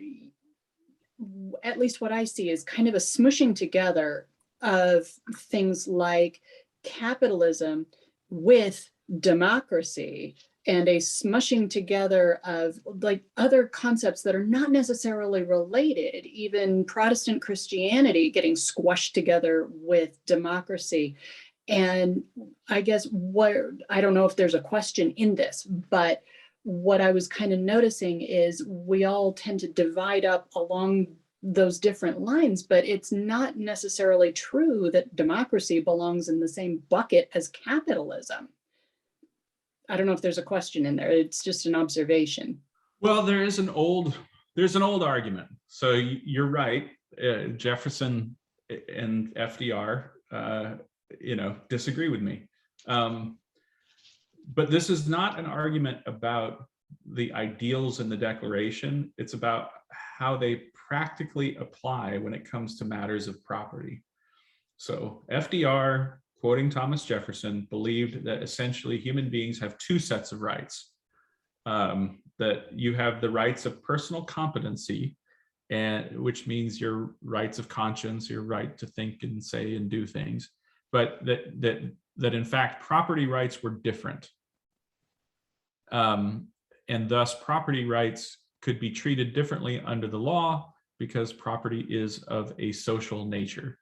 least what I see is kind of a smushing together of things like capitalism with democracy, and a smushing together of like other concepts that are not necessarily related, even Protestant Christianity getting squashed together with democracy. And I guess I don't know if there's a question in this, but what I was kind of noticing is we all tend to divide up along those different lines, but it's not necessarily true that democracy belongs in the same bucket as capitalism. I don't know if there's a question in there. It's just an observation. Well, there's an old argument. So you're right. Jefferson and FDR, disagree with me. But this is not an argument about the ideals in the Declaration. It's about how they practically apply when it comes to matters of property. So FDR, quoting Thomas Jefferson, believed that essentially human beings have two sets of rights. That you have the rights of personal competency, and which means your rights of conscience, your right to think and say and do things, but that in fact property rights were different. And thus property rights could be treated differently under the law because property is of a social nature.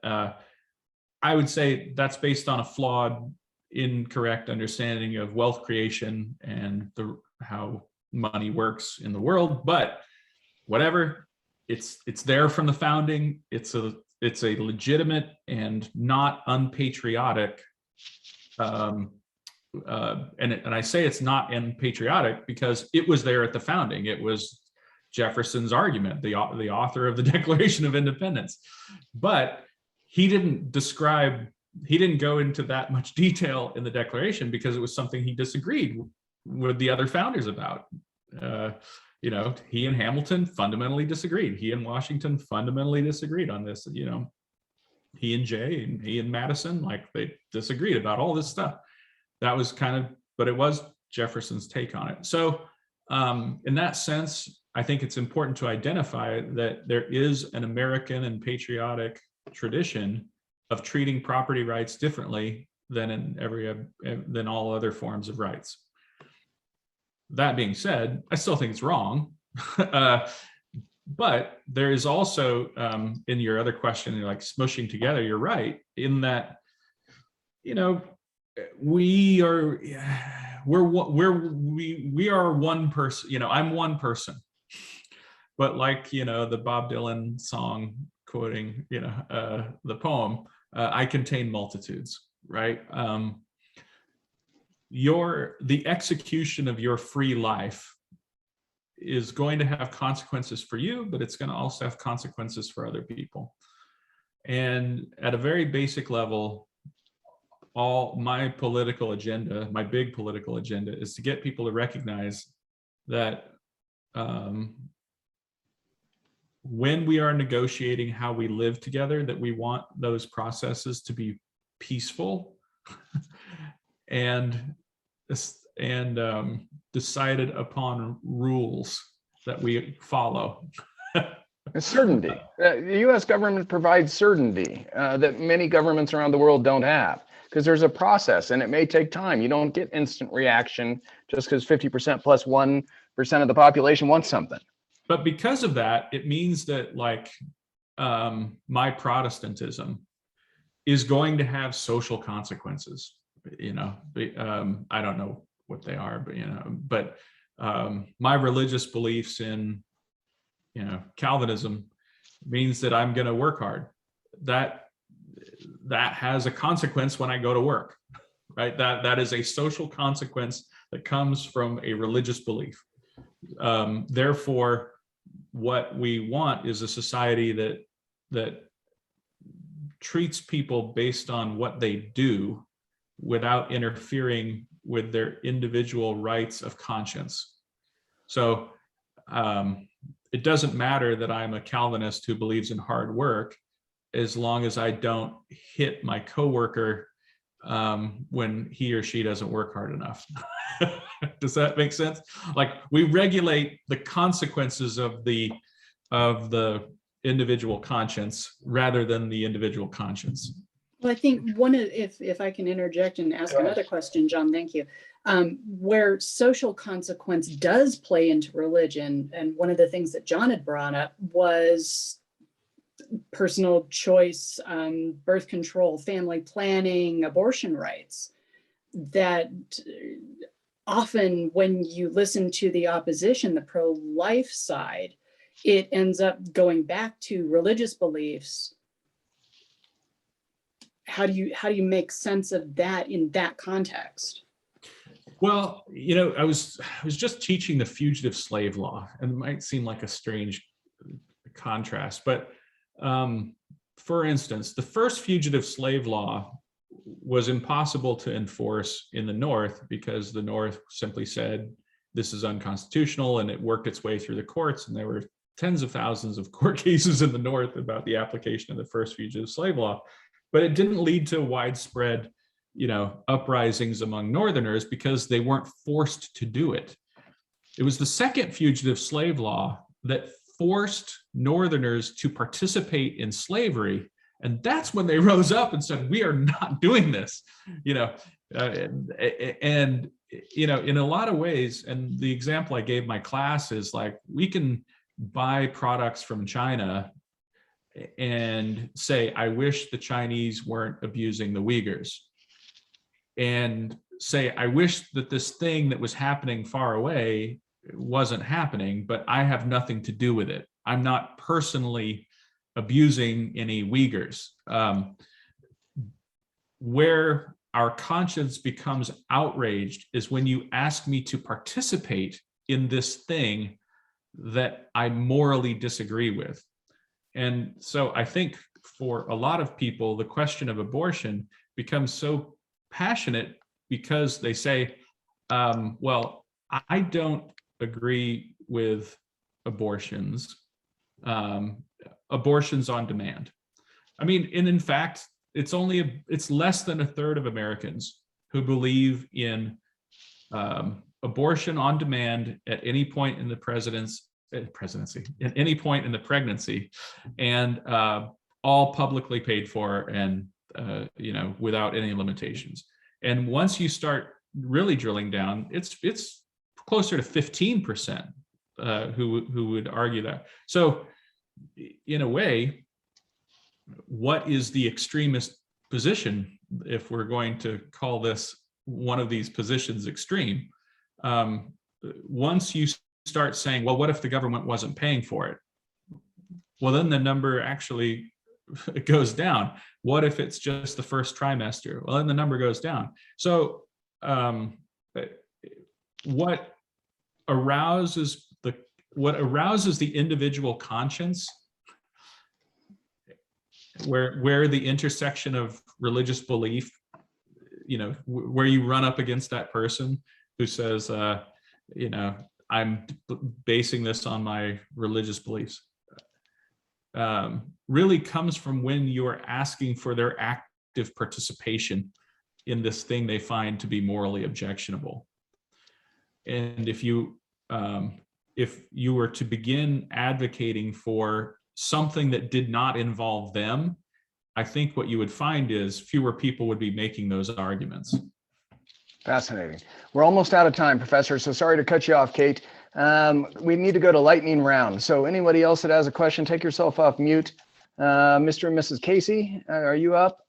I would say that's based on a flawed, incorrect understanding of wealth creation and how money works in the world. But whatever, it's there from the founding. It's a legitimate and not unpatriotic. And I say it's not unpatriotic because it was there at the founding. It was Jefferson's argument, the author of the Declaration of Independence. But he didn't go into that much detail in the Declaration because it was something he disagreed with the other founders about. He and Hamilton fundamentally disagreed. He and Washington fundamentally disagreed on this. He and Jay and he and Madison, like, they disagreed about all this stuff. That was but it was Jefferson's take on it. So in that sense, I think it's important to identify that there is an American and patriotic tradition of treating property rights differently than than all other forms of rights. That being said, I still think it's wrong. But there is also, in your other question, like smushing together, you're right in that, we are one person. I'm one person. But like, the Bob Dylan song quoting, the poem, I contain multitudes, right? the execution of your free life is going to have consequences for you, but it's going to also have consequences for other people. And at a very basic level, all my political agenda, my big political agenda, is to get people to recognize that when we are negotiating how we live together, that we want those processes to be peaceful and decided upon rules that we follow. Certainty. The U.S. government provides certainty that many governments around the world don't have, because there's a process and it may take time. You don't get instant reaction just because 50% plus 1% of the population wants something. But because of that, it means that, like, my Protestantism is going to have social consequences. You know, I don't know what they are, but my religious beliefs in, Calvinism means that I'm going to work hard. That has a consequence when I go to work, right? That is a social consequence that comes from a religious belief. Therefore, what we want is a society that treats people based on what they do without interfering with their individual rights of conscience. So it doesn't matter that I'm a Calvinist who believes in hard work, as long as I don't hit my coworker when he or she doesn't work hard enough. Does that make sense? Like, we regulate the consequences of the individual conscience rather than the individual conscience. Well, I think if I can interject and ask another question, John, thank you. Where social consequence does play into religion, and one of the things that John had brought up was personal choice, birth control, family planning, abortion rights, that often when you listen to the opposition, the pro-life side, it ends up going back to religious beliefs. How do you make sense of that in that context? Well, I was just teaching the fugitive slave law, and it might seem like a strange contrast, but for instance, the first fugitive slave law was impossible to enforce in the North because the North simply said this is unconstitutional, and it worked its way through the courts, and there were tens of thousands of court cases in the North about the application of the first fugitive slave law. But it didn't lead to widespread, uprisings among Northerners because they weren't forced to do it. It was the second fugitive slave law that forced Northerners to participate in slavery. And that's when they rose up and said, we are not doing this, in a lot of ways. And the example I gave my class is like, we can buy products from China and say, I wish the Chinese weren't abusing the Uyghurs. And say, I wish that this thing that was happening far away wasn't happening, but I have nothing to do with it. I'm not personally abusing any Uyghurs. Where our conscience becomes outraged is when you ask me to participate in this thing that I morally disagree with. And so I think for a lot of people, the question of abortion becomes so passionate because they say, well, I don't agree with abortions, abortions on demand. I mean, and in fact, it's less than a third of Americans who believe in abortion on demand at any point in the presidency, at any point in the pregnancy, and all publicly paid for and without any limitations. And once you start really drilling down, it's closer to 15% who would argue that. So in a way, what is the extremist position, if we're going to call this one of these positions extreme? Once you start saying, well, what if the government wasn't paying for it? Well, then the number actually goes down. What if it's just the first trimester? Well, then the number goes down. So what arouses the individual conscience, where the intersection of religious belief, where you run up against that person who says, I'm basing this on my religious beliefs, really comes from when you're asking for their active participation in this thing they find to be morally objectionable. And if you were to begin advocating for something that did not involve them, I think what you would find is fewer people would be making those arguments. Fascinating. We're almost out of time, Professor, so sorry to cut you off, Kate. We need to go to lightning round. So anybody else that has a question, take yourself off mute. Mr. and Mrs. Casey, are you up?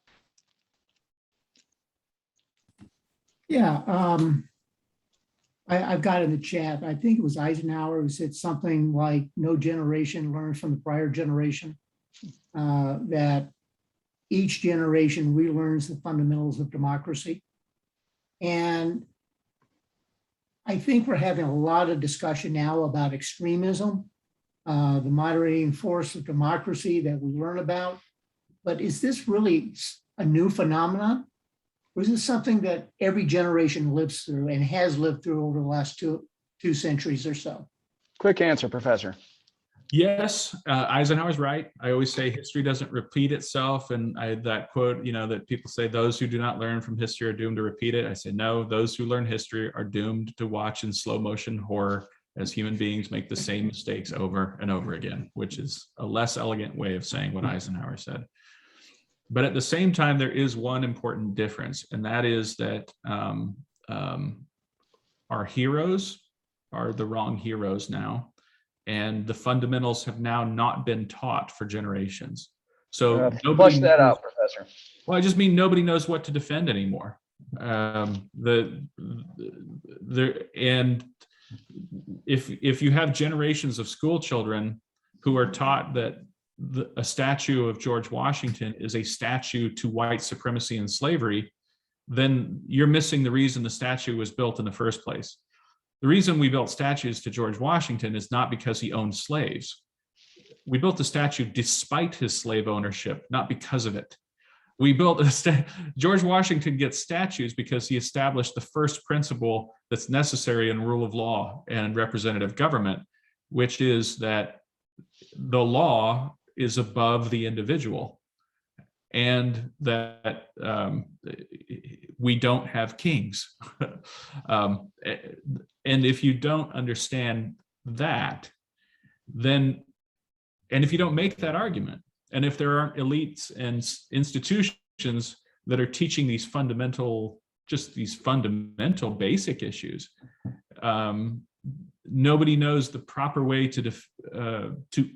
Yeah, I've got in the chat, I think it was Eisenhower who said something like, no generation learns from the prior generation, that each generation relearns the fundamentals of democracy. And I think we're having a lot of discussion now about extremism, the moderating force of democracy that we learn about. But is this really a new phenomenon? Or is this something that every generation lives through and has lived through over the last two centuries or so? Quick answer, Professor. Yes, Eisenhower's right. I always say history doesn't repeat itself. And that quote, that people say, those who do not learn from history are doomed to repeat it. I say, no, those who learn history are doomed to watch in slow motion horror as human beings make the same mistakes over and over again, which is a less elegant way of saying what Eisenhower said. But at the same time, there is one important difference, and that is that our heroes are the wrong heroes now, and the fundamentals have now not been taught for generations. So flush that out, Professor. Well, I just mean nobody knows what to defend anymore. If you have generations of school children who are taught that a statue of George Washington is a statue to white supremacy and slavery, then you're missing the reason the statue was built in the first place. The reason we built statues to George Washington is not because he owned slaves. We built the statue despite his slave ownership, not because of it. We built George Washington gets statues because he established the first principle that's necessary in rule of law and representative government, which is that the law is above the individual, and that we don't have kings. And if you don't understand that, then, and if you don't make that argument, and if there aren't elites and institutions that are teaching these fundamental basic issues, nobody knows the proper way to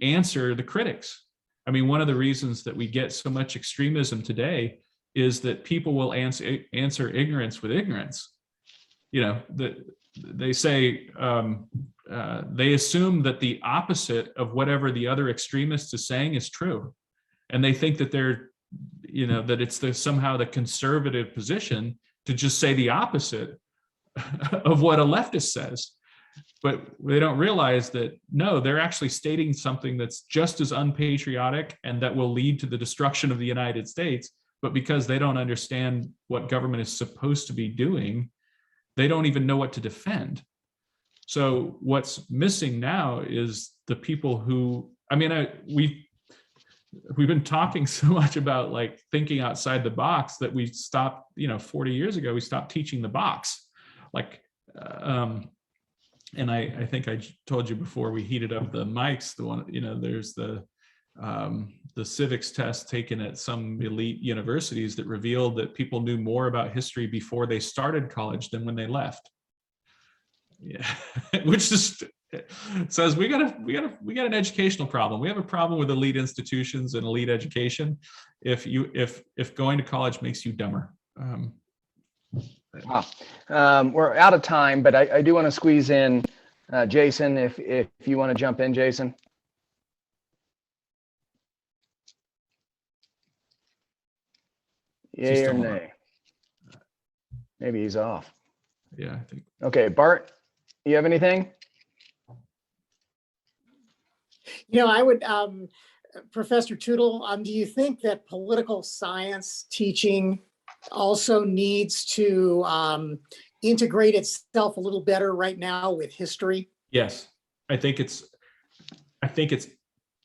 answer the critics. I mean, one of the reasons that we get so much extremism today is that people will answer ignorance with ignorance. They say, they assume that the opposite of whatever the other extremist is saying is true. And they think that that it's somehow the conservative position to just say the opposite of what a leftist says. But they don't realize that, no, they're actually stating something that's just as unpatriotic and that will lead to the destruction of the United States. But because they don't understand what government is supposed to be doing, they don't even know what to defend. So what's missing now is the people who, we've been talking so much about like thinking outside the box that we stopped, 40 years ago, we stopped teaching the box. And I think I told you before we heated up the mics, the one, there's the civics test taken at some elite universities that revealed that people knew more about history before they started college than when they left. Yeah, which just says we got an educational problem. We have a problem with elite institutions and elite education. If going to college makes you dumber. We're out of time, but I do want to squeeze in Jason, if you want to jump in, Jason. Yay or nay? Maybe he's off. Yeah, I think. Okay, Bart, you have anything? I would, Professor Tootle, do you think that political science teaching also needs to integrate itself a little better right now with history? Yes, I think it's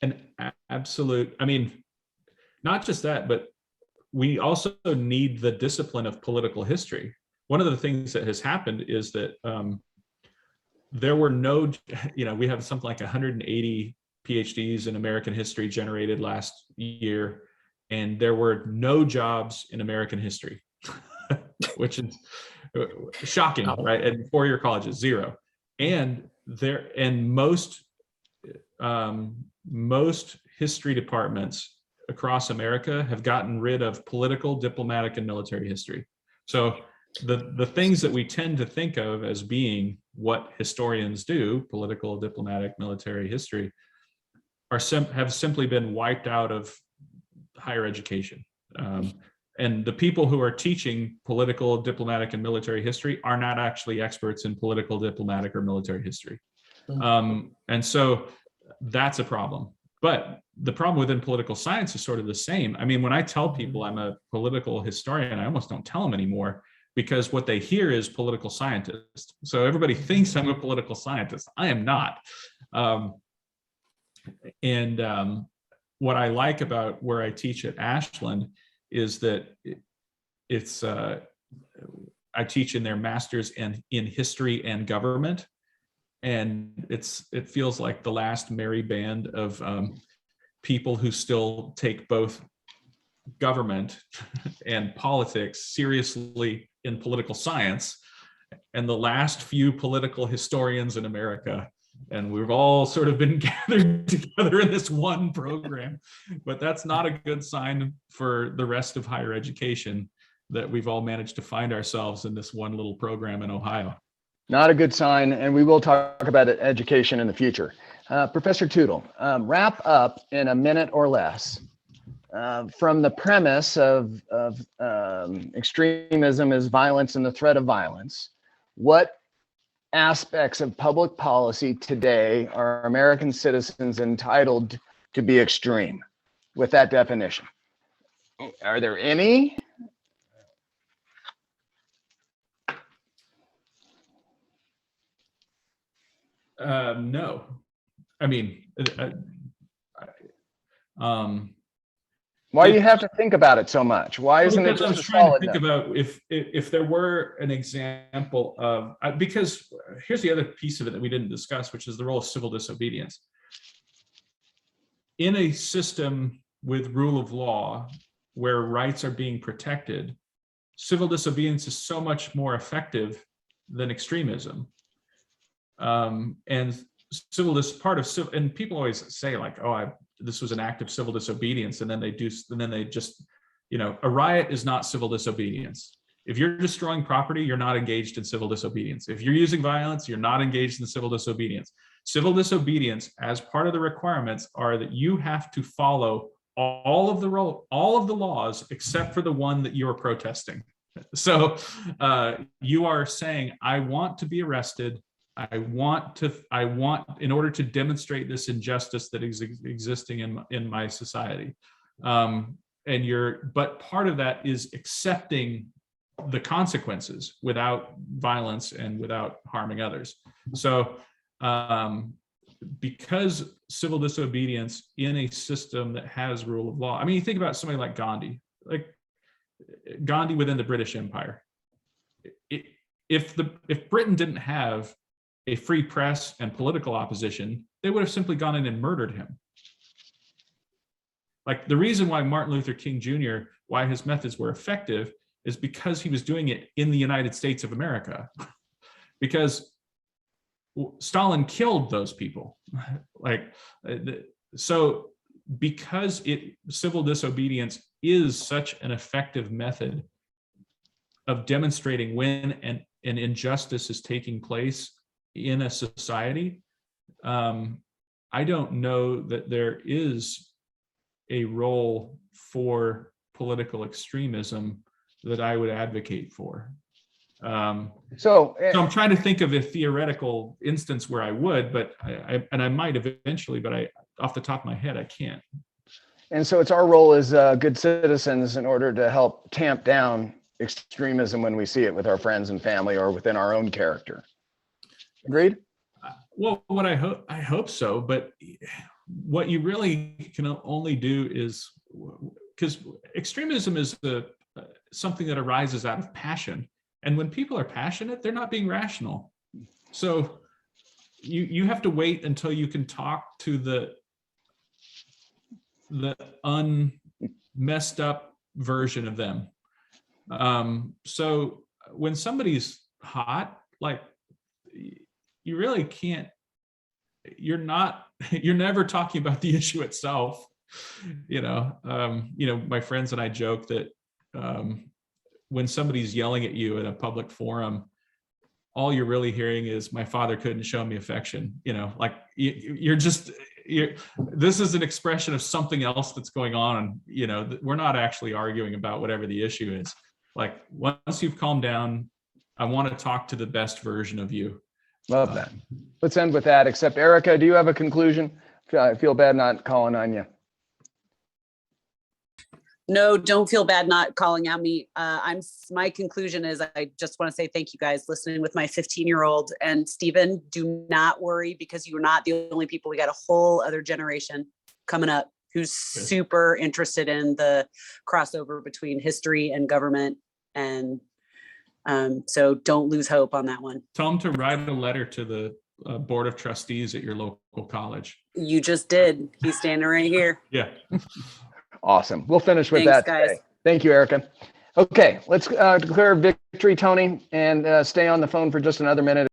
an absolute, I mean, not just that, but we also need the discipline of political history. One of the things that has happened is that there were no, we have something like 180 PhDs in American history generated last year, and there were no jobs in American history, which is shocking, right? And four-year colleges, zero. And most history departments across America have gotten rid of political, diplomatic, and military history. So the things that we tend to think of as being what historians do, political, diplomatic, military history, have simply been wiped out of higher education. And the people who are teaching political, diplomatic, and military history are not actually experts in political, diplomatic, or military history. And so that's a problem. But the problem within political science is sort of the same. I mean, when I tell people I'm a political historian, I almost don't tell them anymore, because what they hear is political scientist. So everybody thinks I'm a political scientist. I am not. What I like about where I teach at Ashland is that I teach in their master's in history and government, and it feels like the last merry band of people who still take both government and politics seriously in political science, and the last few political historians in America. And we've all sort of been gathered together in this one program, but that's not a good sign for the rest of higher education, that we've all managed to find ourselves in this one little program in Ohio. Not a good sign, and we will talk about education in the future. Professor Tootle, wrap up in a minute or less. From the premise of extremism is violence and the threat of violence, what aspects of public policy today are American citizens entitled to be extreme with that definition? Are there any? No. I mean, why do you have to think about it so much? Why isn't it just a solid think about if there were an example of, because here's the other piece of it that we didn't discuss, which is the role of civil disobedience. In a system with rule of law where rights are being protected, civil disobedience is so much more effective than extremism. And and people always say like, oh, this was an act of civil disobedience, and then they just, a riot is not civil disobedience. If you're destroying property, you're not engaged in civil disobedience. If you're using violence, you're not engaged in civil disobedience. Civil disobedience, as part of the requirements, are that you have to follow all of the laws except for the one that you are protesting. So you are saying, I want to be arrested. I want, in order to demonstrate this injustice that is existing in my society. But part of that is accepting the consequences without violence and without harming others. So because civil disobedience in a system that has rule of law, I mean, you think about somebody like Gandhi within the British Empire. If Britain didn't have a free press and political opposition, they would have simply gone in and murdered him. Like, the reason why Martin Luther King Jr., why his methods were effective, is because he was doing it in the United States of America. Because Stalin killed those people. So because civil disobedience is such an effective method of demonstrating when an injustice is taking place in a society, I don't know that there is a role for political extremism that I would advocate for. So, So I'm trying to think of a theoretical instance where I would, but I might eventually, but off the top of my head, I can't. and so it's our role as good citizens in order to help tamp down extremism when we see it with our friends and family or within our own character. Agreed? Well, what I hope so, but what you really can only do is, because extremism is something that arises out of passion. And when people are passionate, they're not being rational. So you have to wait until you can talk to the unmessed up version of them. So when somebody's hot, like, you really can't, you're never talking about the issue itself. My friends and I joke that when somebody's yelling at you in a public forum, all you're really hearing is, my father couldn't show me affection. This is an expression of something else that's going on. We're not actually arguing about whatever the issue is. Like, once you've calmed down, I want to talk to the best version of you. Love that. Let's end with that, except Erica, do you have a conclusion? I feel bad not calling on you. No, don't feel bad not calling on me. My conclusion is, I just want to say thank you guys listening with my 15-year-old. And Stephen, do not worry, because you're not the only people. We got a whole other generation coming up who's super interested in the crossover between history and government. And so don't lose hope on that one. Tell them to write a letter to the board of trustees at your local college. You just did. He's standing right here. Yeah. Awesome. We'll finish with Thanks, that guys. today. Thank you, Erica. Okay, let's declare victory, Tony, and stay on the phone for just another minute.